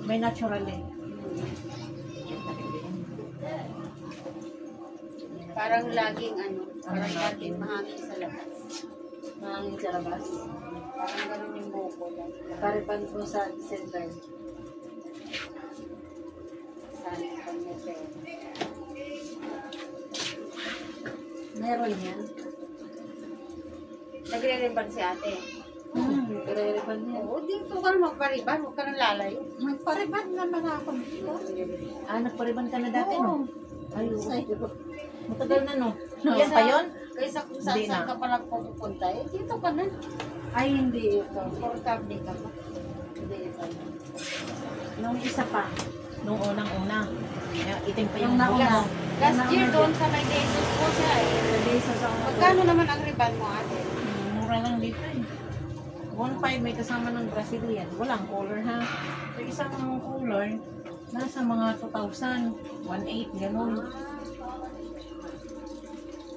May natural eh. Parang laging parang laging mahangin sa labas. Mahangin sa labas. Parang ganun yung buko lang. Paripan po sa center. Sana pang may Meron yan. Nagre-reban si ate. Pare-paripan yan. Oo, dito ka na magpariban. Huwag ka na lalayo. Magpariban naman ako dito. Nagpariban ka na dati, no? Ay, sa'yo. Matagal na, no? Yan pa yun? Kaysa kung Hindi saan na. ka palang pupunta, dito ka na. Ay, hindi ito. Portable ka pa. Hindi ito. Nung isa pa. Nung unang-una. Itim pa yung Yung nauna. Last year doon sa may Jesus po siya Magkano naman ang riban mo ate? Mura lang dito eh. 1.5 may kasama ng Brazilian. Walang color ha. Yung isang color, nasa mga 2,000, 1.8, gano'n.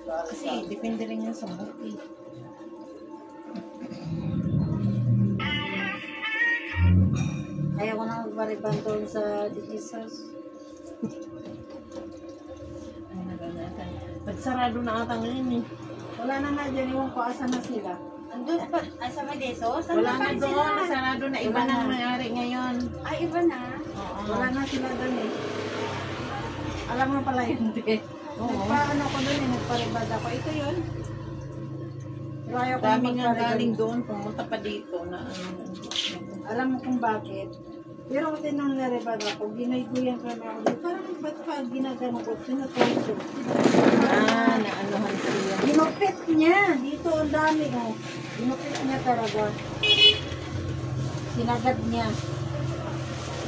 Kasi depende rin yan sa buki. Ayaw ko na magparipan doon sa Jesus. Ay, nagagatan. Nagsarado na ata ngayon eh. Wala na nga dyan. Iwan ko asan na sila. Andun pa, sa may Jesus? Wala na doon, nasarado na. Iba na ang nangyari ngayon. Ay, iba na. Oo. Wala na sila doon eh. Alam mo pala yun, te. Oo. Nagpaano ko doon eh. Nagparibad ako. Ito yun. Pero ayaw ko na Dami nga magparibad. galing doon, pumunta pa dito na Alam mo kung bakit. Pero kasi nung naribad ako, ginayguyan ko na ako. Parang ba't pa ginagano ko? Sinatulog. naanuhan siya. Ginupit niya. Dito ang dami oh. Ginupit niya talaga. Sinagad niya.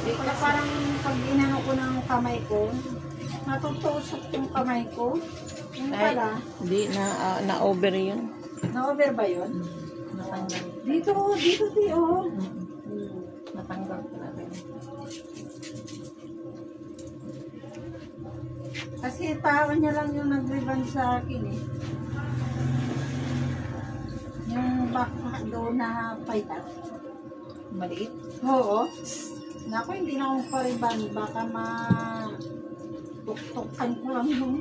Kaya parang pag inano ko ng kamay ko, natutusok yung kamay ko. Yung pala, Hindi, na-over yun. na-over ba yun? Natanggal. Dito, dito, oh. Natanggal ko natin. Kasi tao niya lang yung nag-ribbon sa akin eh. Yung back doon na paytas. Maliit. Oo. Naku, hindi na akong pariban. Baka ma-tuktukan ko lang yung...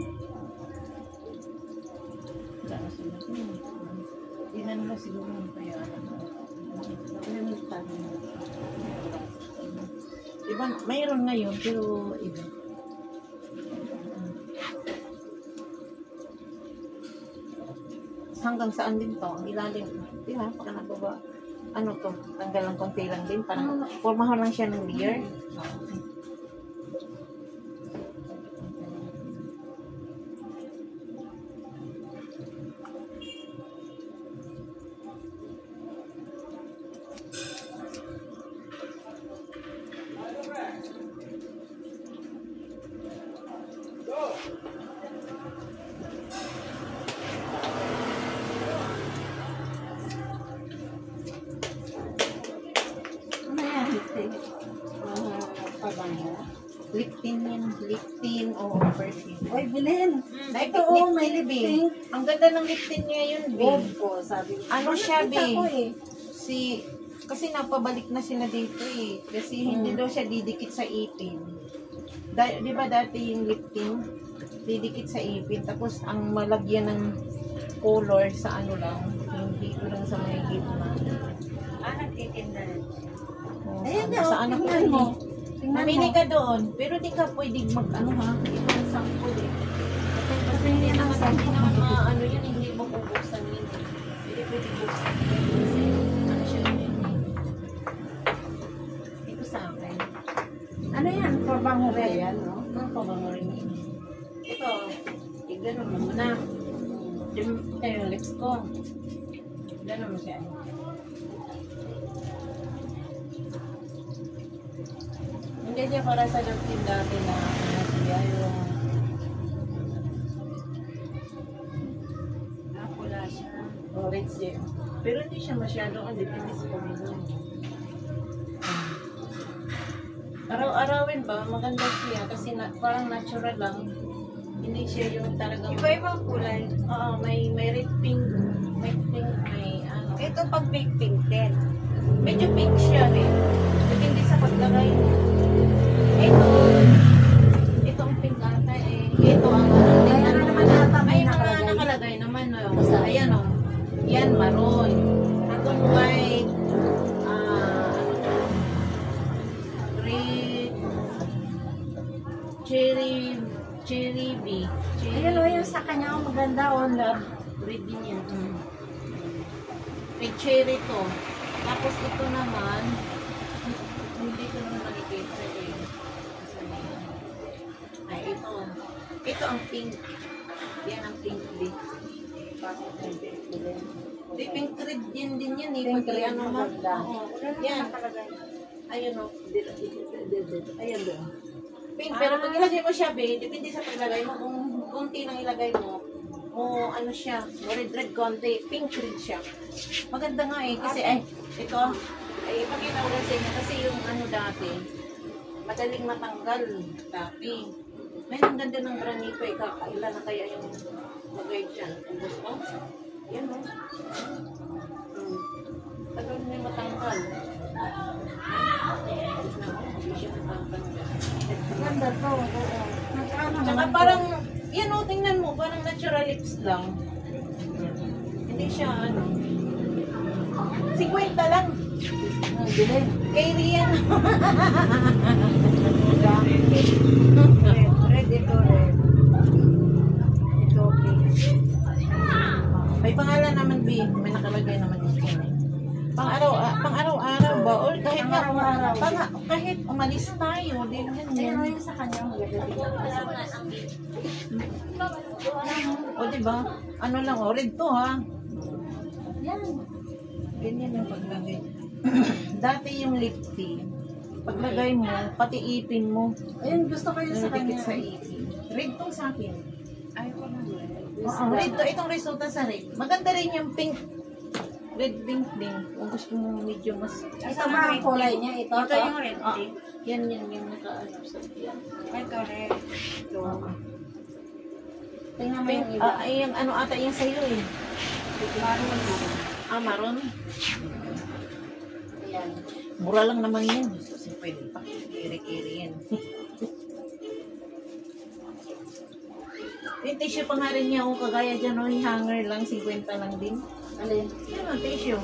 Daan sila. Inan mo siguro yung kaya. Iba, mayroon ngayon, pero iba. Hanggang saan din to? Ang ilalim. Di ba? Pagka nababa. Ano to? Tanggal lang konti lang din. Parang formahan lang siya ng beer. Ano yan? Pabango. Liptin yan. Liptin o perfume. Oy, bilhin. Like, Ito oh, may lip tint. Ang ganda ng liptin niya yun, B. Opo, sabi ko. Ano siya, Nakita B? ko eh. Kasi napabalik na sila dito eh. Kasi hindi daw siya didikit sa ipin. Di ba dati yung lip tint, didikit sa ipin. Tapos ang malagyan ng color sa ano lang, yung dito lang sa may gitna. Nagtitinda rin. Oh, Ayan ano, niya, sa ano tingnan mo. Tingnan Mamili mo. ka doon, pero di ka pwedeng mag-ano ha, ibang sample eh. Kasi hindi naman sa Hindi naman ano yan, hindi mo bubuksan yun eh. Hindi pwedeng buksan yun. Kasi ano siya yun eh. Ito sa akin. Ano yan? Pabango ba yan, no? Ang pabango rin yun. Ito, tignan mo muna. Ito yung lips ko. Tignan mo siya. Hindi niya para sa nagtin dati na ano siya yung Pula siya. orange siya. Pero hindi siya masyadong depende sa pamilya. Araw-arawin ba, maganda siya kasi parang natural lang. Hindi siya yung talagang... Iba-ibang kulay. Oo, may red pink, may pink, may ano. Ito pag big pink din. Medyo pink siya eh. Depende sa paglagay. Cherry B. Ayun o, yung sa kanya, oh, maganda o, love. Red din yan. May cherry to. Tapos ito naman, hindi ko naman nakikita eh. Ay, ito. Ito ang pink. Yan ang pink din. Di pink red din yan eh. Pink Pag red, ano mo. maganda. Oo. Yan. Ayun o. Ayan doon. Pink. Pero pag ilagay mo siya, babe, depende sa paglagay mo. Kung konti lang ilagay mo, o ano siya, red konti, pink red siya. Maganda nga eh, kasi ay, ito, ay ipakita ko lang sa inyo, kasi yung ano dati, madaling matanggal dati. May ang ganda ng granito eh, kakailan na kaya yung magay dyan. Kung gusto, yan o. Tagal na yung matanggal. Hindi siya matanggal. Maganda to, oo. Magkano Tsaka naman parang, yan o, tingnan mo, parang natural lips lang. Hindi siya ano. 50 lang. Bilhin. Kay Rian. Red, ito red. Ito pink. May pangalan naman, B. May nakalagay naman yung skin. Pang-araw-araw ba? Or kahit nga, Pang-araw-araw. kahit umalis tayo, din Ayun yan. o, yung sa kanya, maganda. O diba? Ano lang, o, red to ha. Yan. Ganyan yung paglagay. Dati yung lip tint, paglagay mo, pati ipin mo, Ayun, gusto ko yung sa kanya. nadikit sa ipin. Red tong sa akin. Ayaw ko na. Oo, red to. Itong resulta sa red. Maganda rin yung pink. Red pink din. Kung gusto mo medyo mas... Ito ba ang kulay niya? Ito, Ito yung red Ah, pink. yan yung naka-ano sa yan. Ito red. Ito. Tingnan mo Pink, yung iba. ay, yung ano ata yung sa'yo eh. Maroon na. Ah, maroon. Ayan. Mura lang naman yan. Kasi pwede pa. Kiri-kiri yan. Yung tissue pa nga rin niya kung kagaya dyan, no? Yung hanger lang, 50 lang din. Alin? Yan ang tissue.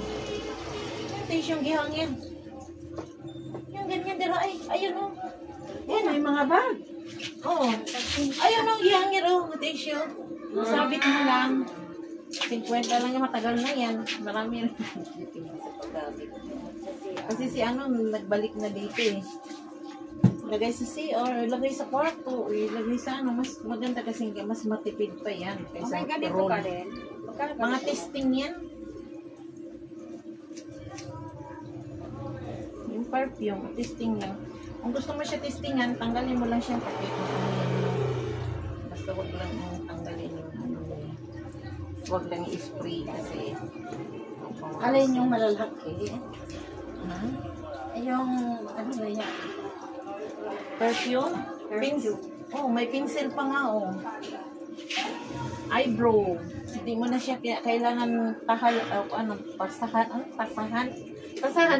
Yung tissue yung gihangin. Yung ganyan, dira ay, ayun o. Yan, may mga bag. Oo. Ayun o, gihangin o, tissue. Sabit mo lang. 50 lang yung matagal na yan. Marami rin. Depende sa paggamit. Kasi si ano, nagbalik na dito eh. Lagay sa CR, lagay sa kwarto, ilagay sa ano, mas maganda kasi mas matipid pa yan. Kaysa Okay, ganito roll. ka rin. Magkano ba Mga ito? testing yan. Yung perfume, testing lang. Kung gusto mo siya testingan, tanggalin mo lang siya pakit mo. Basta wag lang yung tanggalin yung ano. Wag lang i-spray kasi. Alin yung malalaki? Ha? Yung, ano ba yan? Perfume? Pencil. Oh, may pencil pa nga oh. Eyebrow. Hindi mo na siya kailangan tahal, ano, pasahan, tasahan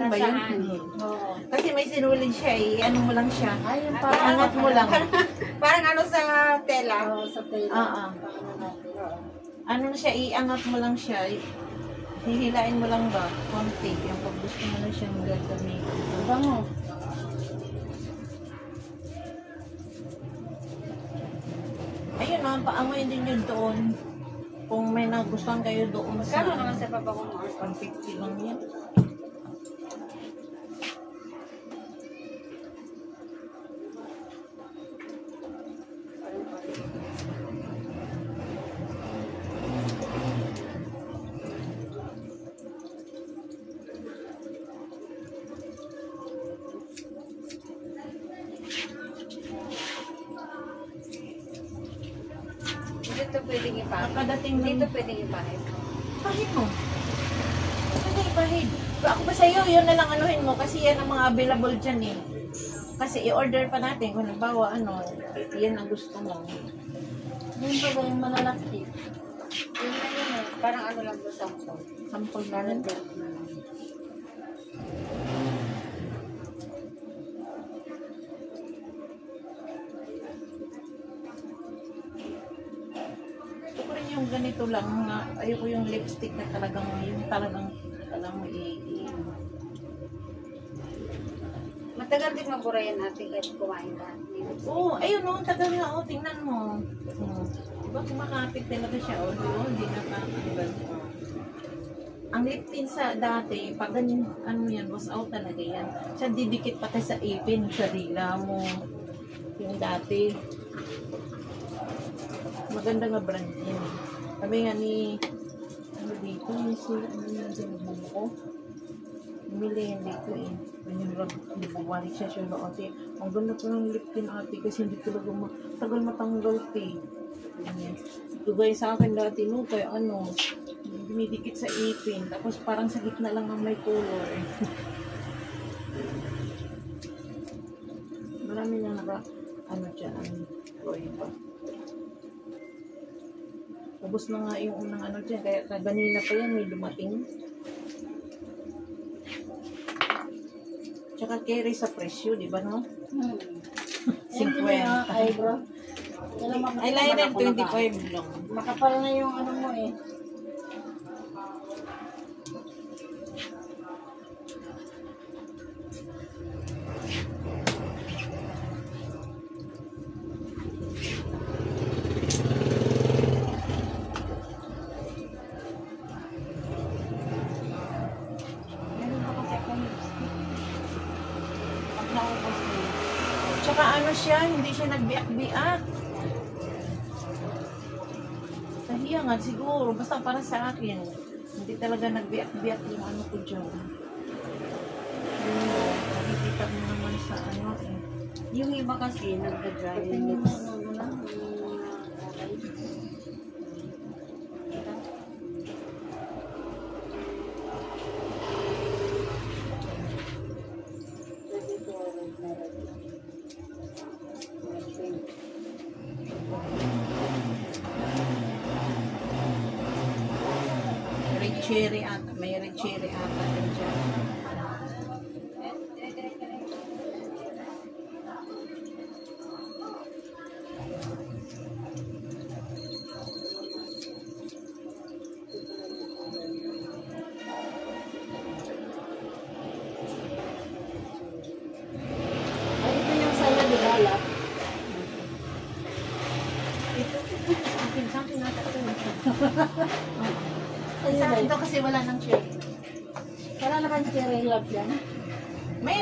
ba yun? Tasahan. Oo. Kasi may sinulid siya eh, ano mo lang siya. Ay, yung Angat mo lang. Parang ano sa tela. Oo, sa tela. Ah. Ano na siya, iangat mo lang siya. Hihilain mo lang ba? Konti. Yung pag gusto mo na siyang gagamitin. Bango. Ayun na, paamoy din yun doon. Kung may nagustuhan kayo doon sa... Magkano naman sa pabango mo? 150 lang yan. Dito pwedeng ipahid. Nakadating lang. Dito pwedeng ipahid. Pahid mo. Hindi, pahid. Ako ba sa'yo, yun na lang anuhin mo kasi yan ang mga available dyan eh. Kasi i-order pa natin kung nagbawa ano, yan ang gusto mo. Yung ba yung malalaki? Yun na yun eh. Parang ano lang po sa mga. Sample na lang. Gusto ko rin yung ganito lang, ayoko yung lipstick na talagang, alam mo, Matagal din mabura yan ate kahit kumain ka. Oo, ayun o, tagal nga o, tingnan mo. Diba kumakapit talaga siya o, hindi nakakanggal. Ang lip tint sa dati, pag ganyan, ano yan, was out talaga yan. Siya didikit pati sa ipin, sa dila mo. Yung dati. Maganda nga brand yun. Kami nga ni, ano dito, yung sila, ano yung sinubong ko. Bumili yan dito eh. Hindi bumalik siya siya na ate. Ang ganda ko ng lip tint ate kasi hindi talaga tagal matanggal eh. Tugay sa akin dati no, kaya ano, dumidikit sa ipin. Tapos parang sa gitna lang ang may color. Marami na ano dyan, ba? Tapos na nga yung unang ano dyan, kaya kanina pa yan may dumating. Tsaka carry sa presyo, di ba no? 50. Eyebrow. Eyeliner 25 lang. Makapal na yung ano mo eh. Tsaka ano siya, hindi siya nagbiak-biak. Kahiyangan siguro, basta para sa akin. Hindi talaga nagbiak-biak yung ano ko dyan. Nakikita mo naman sa ano eh. Yung iba kasi nagda-dry Tingnan lips. mo na. Red cherry ata, may red cherry ata din dyan. Ay, ito yung salad galap. Sa akin nata ito. Ayun Sa ba? akin to kasi wala ng cherry. Wala naman cherry love yan. May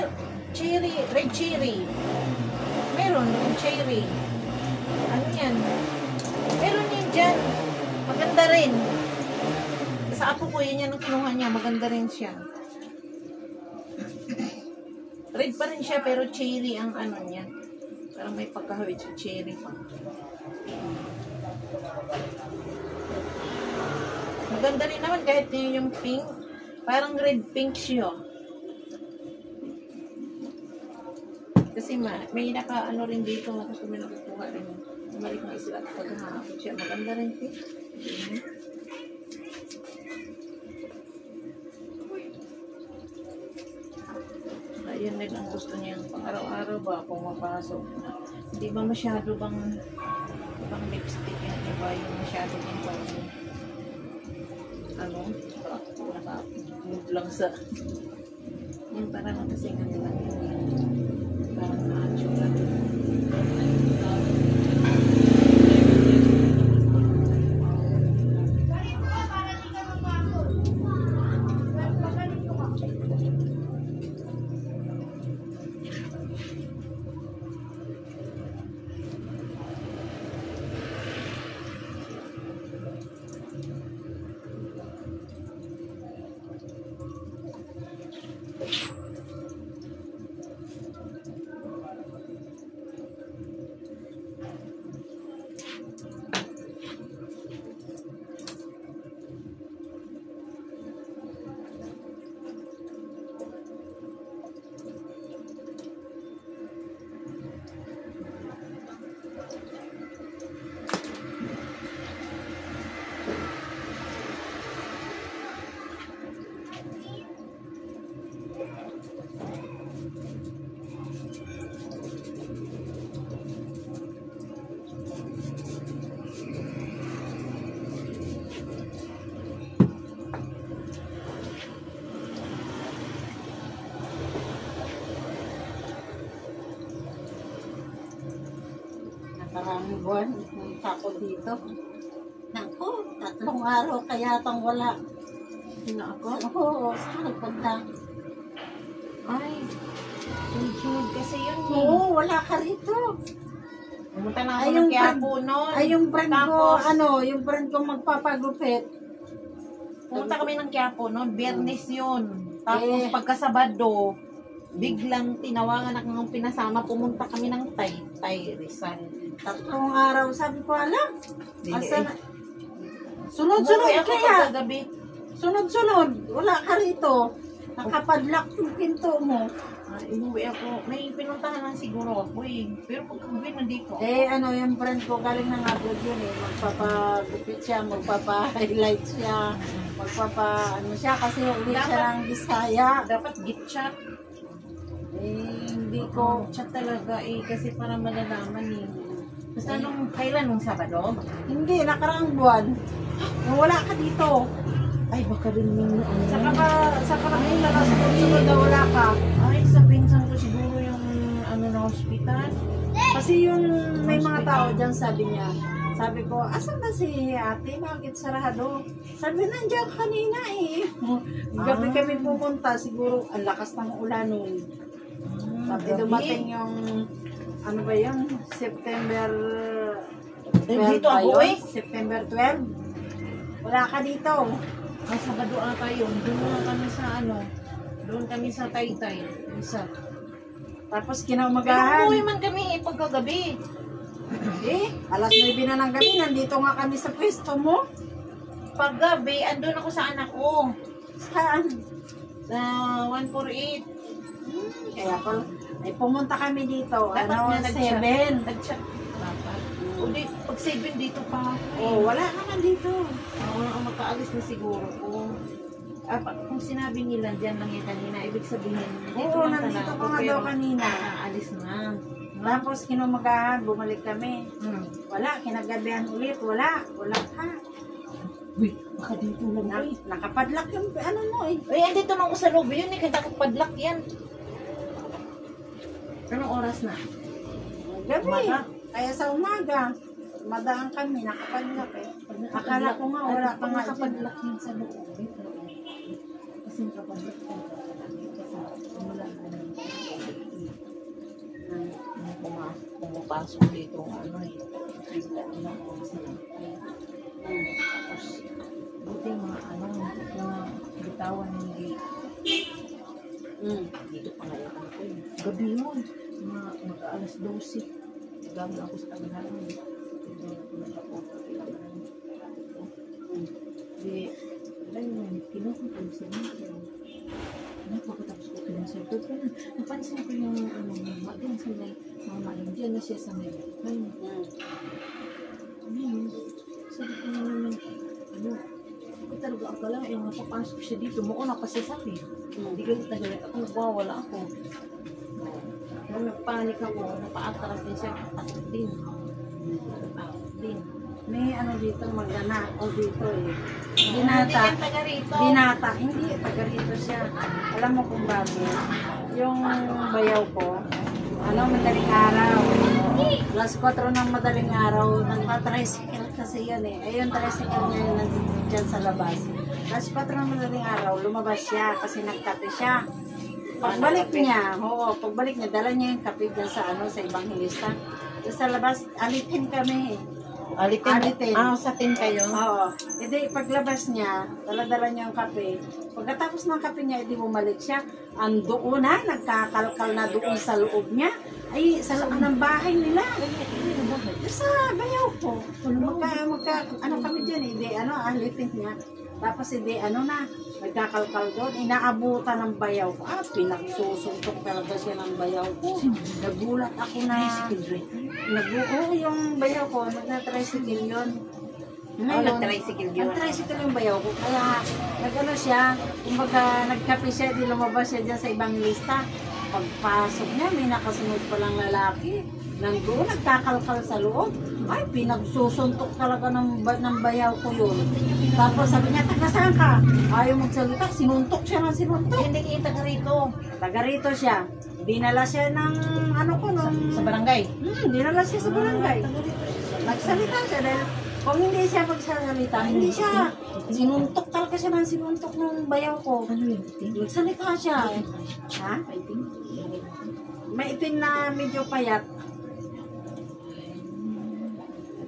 cherry, red cherry. Meron, red cherry. Ano yan? Meron yun dyan. Maganda rin. Sa apo ko, yun yan ang kinuha niya. Maganda rin siya. Red pa rin siya, pero cherry ang ano niya. Parang may pagkahawit sa cherry pa. Maganda rin naman kahit yun yung pink. Parang red pink siya. Kasi may naka ano rin dito. Kasi may nakukuha rin. Malik na isla at paghahapon siya. Maganda rin pink. Ayun din ang gusto niya. Pang araw-araw ba pumapasok. Hindi ba masyado bang lipstick yan? Diba yung masyado bang pang ano? Naka-mood lang sa yung parang kasi nga nila parang macho lang. Maraming buwan. Punta ko dito. Naku, 3 araw kaya tang wala. Sino ako? Oo, saan nagpunta? Ay, sunod kasi yun eh. Oo, wala ka rito. Pumunta na ako Ay, ng yung Quiapo noon. Ay, yung brand ko, Tapos, yung brand ko magpapagupit. pumunta kami ng Quiapo noon. Biyernes yun. Tapos Eh. pagkasabado, biglang tinawagan ako ng pinasama. Pumunta kami ng Taytay, Rizal. 3 araw, sabi ko, alam. Dili, Asa eh. na? Sunod-sunod Umuwi ako kaya. pagkagabi. Sunod-sunod. Wala ka rito. Nakapadlock yung pinto mo. Umuwi ako. May pinuntahan lang siguro ako eh. Pero pagkagabi nandito. Yung brand ko galing ng abroad yun eh. Magpapagupit siya, magpapa-highlight siya, siya kasi ulit siya ng Bisaya. Dapat gitchat. Hindi ko, Chat talaga eh. Kasi para malalaman eh. Basta kailan nung Sabado? hindi, nakaraang buwan. Nung wala ka dito. Ay, baka rin yung Saka rin nakasunod na wala ka. Ay, sa pinsan ko siguro yung na hospital. Kasi yung may mga tao dyan sabi niya, sabi ko, asan ba si ate? Bakit sarado? Sabi, nandiyan kanina eh. Gabi kami pumunta, siguro ang lakas ng ulan nun. Sabi, dumating yung, ano ba yun? September 12 dito ba ako yun? eh. September 12. Wala ka dito. Ang Sabado ata yun. Doon na kami sa doon kami sa Taytay. Isa. Tapos Pero kinaumagahan. umuwi man kami pagkagabi. Alas 9 na ng gabi, nandito nga kami sa pwesto mo. Paggabi, andun ako sa anak ko. Saan? Sa 148. Kaya pa, ay pumunta kami dito. Dapat nga 7. Nag-chat. Dapat. O di, pag 7 dito pa ako eh. Oh, wala naman dito. Wala akong makaalis na siguro kung sinabi nila dyan lang yung kanina, ibig sabihin, dito Oo, lang nandito talaga ka ako, nga daw pero kanina. Aalis na. Tapos kinumagahan, bumalik kami. Wala, kinagabihan ulit. Wala ka. Uy, baka dito lang Na, eh. nakapadlock yung ano mo eh. Uy, andito nang ako sa loob yun eh, kaya padlock yan. Anong oras na? Gabi. Umaga. Kaya sa umaga, madaan kami, nakapadlock eh. Akala ko nga, wala ka nga nakapadlock yan sa loob. Kasi nakapadlock yan. Kasi wala ka na. Pumapasok dito ang bigla na ako sila. Tapos, buti mga mga bitawan ng gate. Dito pa ngayon ako eh. Gabi yun. Mag-aalas 12. Gabi ako sa tabihan. Ayun, kinuha ko sa mga. Pagkatapos ko pinasagod ko na, napansin ko yung mag-yan sa may mama yun. Diyan na siya sa may ayun. Sabi ko na naman, ako talaga akala, yung napapasok siya dito, muuna pa siya sabi. Hindi galit na galit ako, nagwawala ako. Nung nagpanik ako, napaatras din siya, natakot din. May ano dito, magnanakaw dito eh. Hindi Binata. yan taga rito. Binata. Hindi, taga rito siya. Alam mo kung bakit? Yung bayaw ko, madaling araw. Alas 4 ng madaling araw, nagpa-tricycle kasi yan eh. Ayun, tricycle niya yung nandyan sa labas. Alas 4 ng madaling araw, lumabas siya kasi nagkape siya. Pagbalik niya, dala niya yung kape dyan sa sa ibang hilista. Sa labas, alitin kami. Alitin. Sa tin kayo? Oo. Edi paglabas niya, dala-dala niya yung kape. Pagkatapos ng kape niya, edi bumalik siya. Doon na, nagkakalkal na doon sa loob niya. Ay, sa loob ng bahay nila. Sa bayaw ko. Kami dyan, edi alitin niya. Tapos edi nagkakalkal doon. Inaabutan ng bayaw ko. Pinagsusuntok talaga siya ng bayaw ko. Nagulat ako na. Yung bayaw ko, nagna-tricycle yun. Nag-tricycle yun. Nag-tricycle yung bayaw ko. Kaya, siya, kumbaga, nagkape siya, di lumabas siya dyan sa ibang lista. Pagpasok niya, may nakasunod palang lalaki. Nandoon, nagkakalkal sa loob. Ay, pinagsusuntok talaga ng bayaw ko yun. Tapos sabi niya, taga saan ka? Ayaw magsalita, sinuntok siya ng sinuntok. Hindi kita taga rito. Taga rito siya. Dinala siya ng nung Sa barangay? Dinala siya sa barangay. Nagsalita siya dahil kung hindi siya magsasalita, hindi siya. Sinuntok talaga siya ng sinuntok ng bayaw ko. Ano yun? Nagsalita siya. Ha? May itim na medyo payat.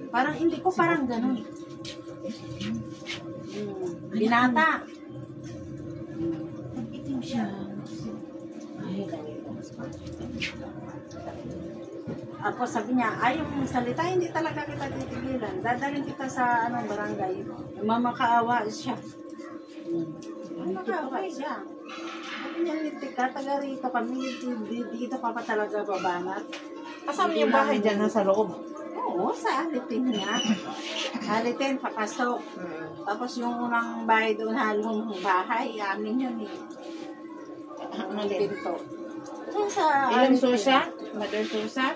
Parang hindi ko parang ganun. Binata. Itim siya. Ako sabi niya, ayaw mong salita, hindi talaga kita titigilan. Dadalhin kita sa barangay. Mamakaawa siya. Mamakaawa siya. Sabi niya, litik ka, taga rito kami, dito ka pa talaga babanat. Kasama yung bahay dyan, nasa loob. Oo, sa alitin niya. Alitin, papasok. Tapos yung unang bahay doon, halong bahay, amin yun eh. Ano Ang din? pinto. Doon sa Ilang alitin. Susa? Mother Susa?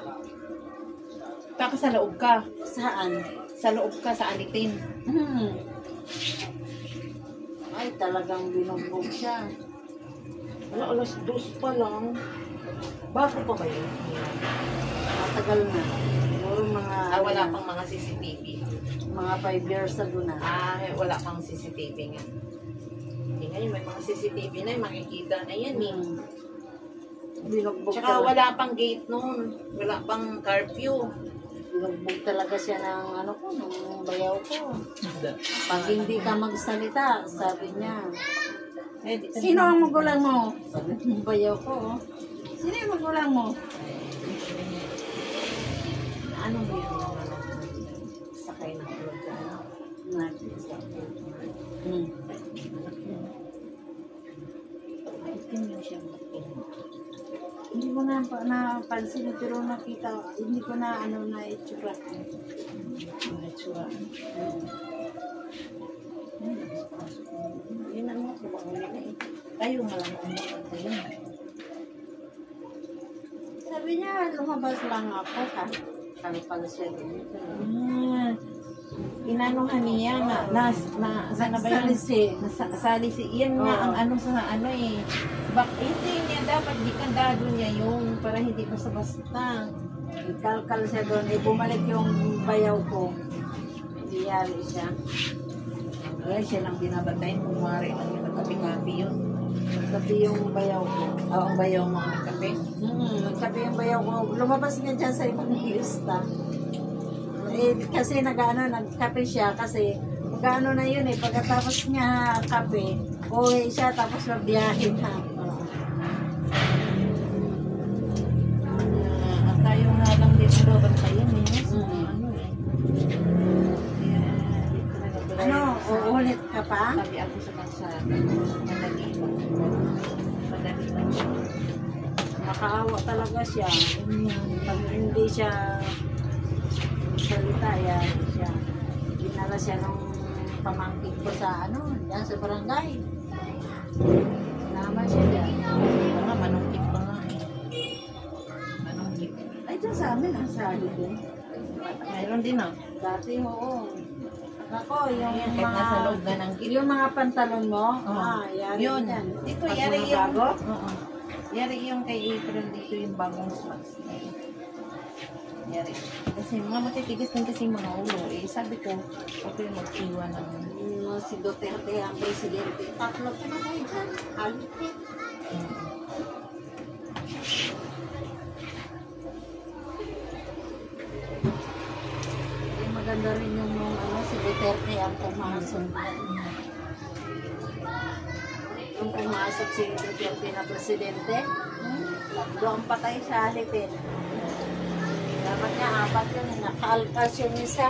Taka sa loob ka. Saan? Sa loob ka, sa alitin. Ay, talagang binugbog siya. Wala, alas 2 pa lang. Bago pa ba yun? Matagal na. Siguro mga... Wala pang mga CCTV. Mga 5 years ago na. Wala pang CCTV nga. Hindi ngayon, may mga CCTV na, makikita na yan eh. Binugbog Tsaka talaga. wala pang gate noon. Wala pang curfew. Binugbog talaga siya ng ng bayaw ko. Pag hindi ka magsalita, sabi niya. Sino ang magulang mo? Sabi ng bayaw ko. Sino ang magulang mo? Ano mo yun? Sakay na ulo dyan. Itim yun siya. Hindi ko na napansin pero nakita, hindi ko na na itsura. Itsura. Yun ang mga kumahuli na eh. Tayo nga lang ang mga Sabi niya, lumabas lang ako ha. Kami pala siya din. Inanuhan niya saan na ba yun? Salisi. Salisi. Yan nga ang ano sa ano eh. Hindi niya dapat dikandado niya yung para hindi basta-basta. Kalkal siya doon. Bumalik yung bayaw ko. Iyari siya. Kaya siya lang binabatay. Kumari lang yung nagkapi-kapi yun. Nagkapi yung bayaw ko. Ang bayaw mo ang nagkapi. Nagkapi yung bayaw ko. Lumabas niya dyan sa ibang lista. Kasi nagkape siya kasi magano na yun eh. Pagkatapos niya kape, uwi siya tapos magbiyahe na. Tayo nga lang dito babantayan eh. Ano, uulit ka pa? Sabi ako sa kalsada. Madali lang siya. Makaawa talaga siya. Pag hindi siya salita, yan siya. Dinala siya nung pamangkin ko sa yan sa barangay. Naman siya dyan. Mga manungkit pa nga eh. Manungkit. Ay, dyan sa amin, sa Alibin. Mayroon din ah. Dati, oo. Ako, yung Kahit nasa loob na ng yung mga pantalon mo, yan. Yun. Yan. Dito, Pag yari mga yung... bago? Oo. Yari yung kay April dito yung bagong slots. Yari. Kasi mga matitigas din kasi mga ulo. Sabi ko, okay mag-iwan ng... Si Duterte ang presidente. Tatlo pa na kayo dyan. Alipin. Maganda rin yung si Duterte ang pumasok. Yung pumasok si Duterte na presidente, tatlo ang patay sa Alipin. Dapat niya, 4 yun. Nakaalkas yung isa.